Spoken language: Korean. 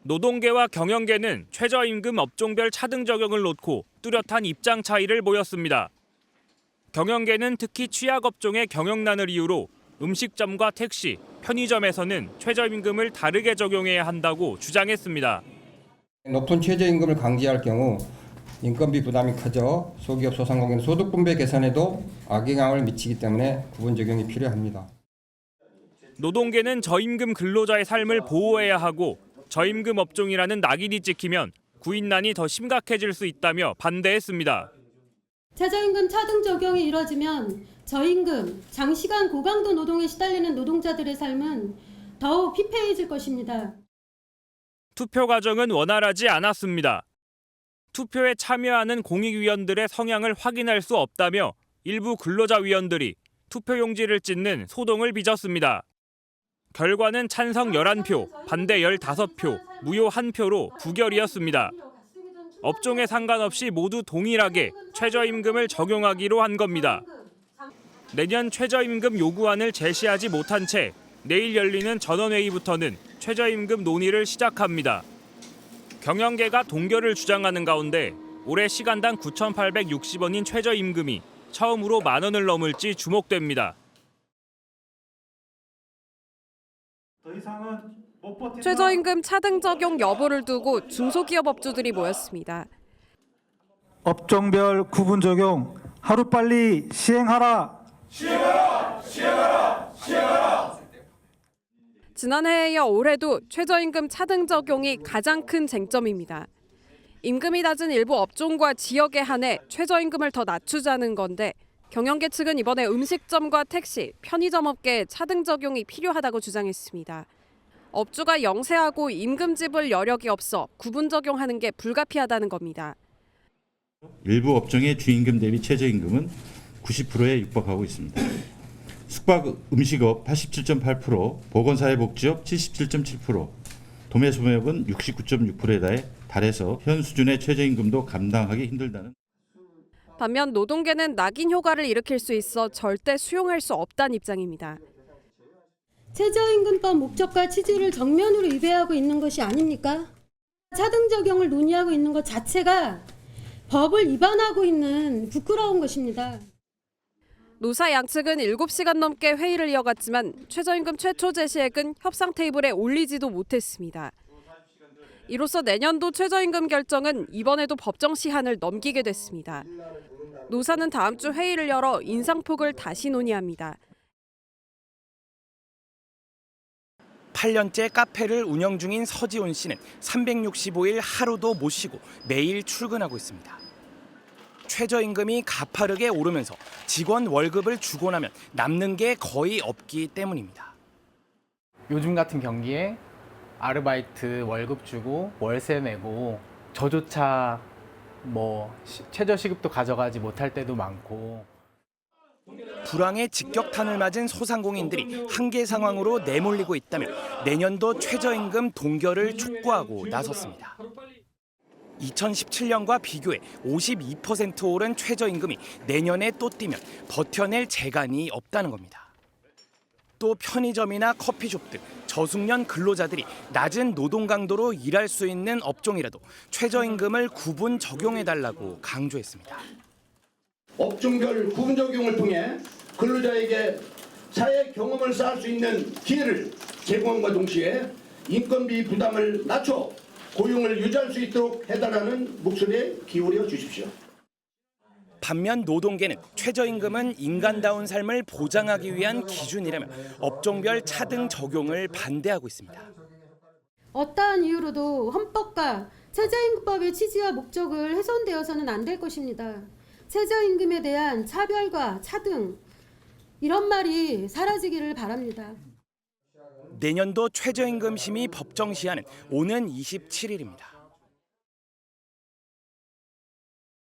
노동계와 경영계는 최저임금 업종별 차등 적용을 놓고 뚜렷한 입장 차이를 보였습니다. 경영계는 특히 취약업종의 경영난을 이유로 음식점과 택시, 편의점에서는 최저임금을 다르게 적용해야 한다고 주장했습니다. 높은 최저임금을 강제할 경우 인건비 부담이 커져 소기업 소상공인 소득 분배 개선에도 악영향을 미치기 때문에 구분 적용이 필요합니다. 노동계는 저임금 근로자의 삶을 보호해야 하고 저임금 업종이라는 낙인이 찍히면 구인난이 더 심각해질 수 있다며 반대했습니다. 최저임금 차등 적용이 이뤄지면 저임금, 장시간 고강도 노동에 시달리는 노동자들의 삶은 더욱 피폐해질 것입니다. 투표 과정은 원활하지 않았습니다. 투표에 참여하는 공익위원들의 성향을 확인할 수 없다며 일부 근로자위원들이 투표용지를 찢는 소동을 빚었습니다. 결과는 찬성 11표, 반대 15표, 무효 1표로 부결이었습니다. 업종에 상관없이 모두 동일하게 최저임금을 적용하기로 한 겁니다. 내년 최저임금 요구안을 제시하지 못한 채 내일 열리는 전원회의부터는 최저임금 논의를 시작합니다. 경영계가 동결을 주장하는 가운데 올해 시간당 9,860원인 최저임금이 처음으로 10,000원을 넘을지 주목됩니다. 최저임금 차등 적용 여부를 두고 중소기업 업주들이 모였습니다. 업종별 구분 적용 하루빨리 시행하라. 시행하라! 시행하라! 시행하라! 지난해에 이어 올해도 최저임금 차등 적용이 가장 큰 쟁점입니다. 임금이 낮은 일부 업종과 지역에 한해 최저임금을 더 낮추자는 건데 경영계 측은 이번에 음식점과 택시, 편의점 업계에 차등 적용이 필요하다고 주장했습니다. 업주가 영세하고 임금 지불 여력이 없어 구분 적용하는 게 불가피하다는 겁니다. 일부 업종의 주임금 대비 최저임금은 90%에 육박하고 있습니다. 숙박 음식업 87.8%, 보건사회복지업 77.7%, 도매소매업은 69.6%에 달해서 현 수준의 최저임금도 감당하기 힘들다는. 반면 노동계는 낙인 효과를 일으킬 수 있어 절대 수용할 수 없다는 입장입니다. 최저임금법 목적과 취지를 정면으로 위배하고 있는 것이 아닙니까? 차등 적용을 논의하고 있는 것 자체가 법을 위반하고 있는 부끄러운 것입니다. 노사 양측은 7시간 넘게 회의를 이어갔지만 최저임금 최초 제시액은 협상 테이블에 올리지도 못했습니다. 이로써 내년도 최저임금 결정은 이번에도 법정 시한을 넘기게 됐습니다. 노사는 다음 주 회의를 열어 인상폭을 다시 논의합니다. 8년째 카페를 운영 중인 서지훈 씨는 365일 하루도 못 쉬고 매일 출근하고 있습니다. 최저임금이 가파르게 오르면서 직원 월급을 주고 나면 남는 게 거의 없기 때문입니다. 요즘 같은 경기에 아르바이트 월급 주고 월세 내고 저조차 최저시급도 가져가지 못할 때도 많고. 불황의 직격탄을 맞은 소상공인들이 한계 상황으로 내몰리고 있다며 내년도 최저임금 동결을 촉구하고 나섰습니다. 2017년과 비교해 52% 오른 최저임금이 내년에 또 뛰면 버텨낼 재간이 없다는 겁니다. 또 편의점이나 커피숍 등 저숙련 근로자들이 낮은 노동 강도로 일할 수 있는 업종이라도 최저임금을 구분 적용해달라고 강조했습니다. 업종별 구분 적용을 통해 근로자에게 사회 경험을 쌓을 수 있는 기회를 제공함과 동시에 인건비 부담을 낮춰 고용을 유지할 수 있도록 해달라는 목소리에 기울여 주십시오. 반면 노동계는 최저임금은 인간다운 삶을 보장하기 위한 기준이라며 업종별 차등 적용을 반대하고 있습니다. 어떠한 이유로도 헌법과 최저임금법의 취지와 목적을 훼손되어서는 안 될 것입니다. 최저임금에 대한 차별과 차등, 이런 말이 사라지기를 바랍니다. 내년도 최저임금 심의 법정 시한은 오는 27일입니다.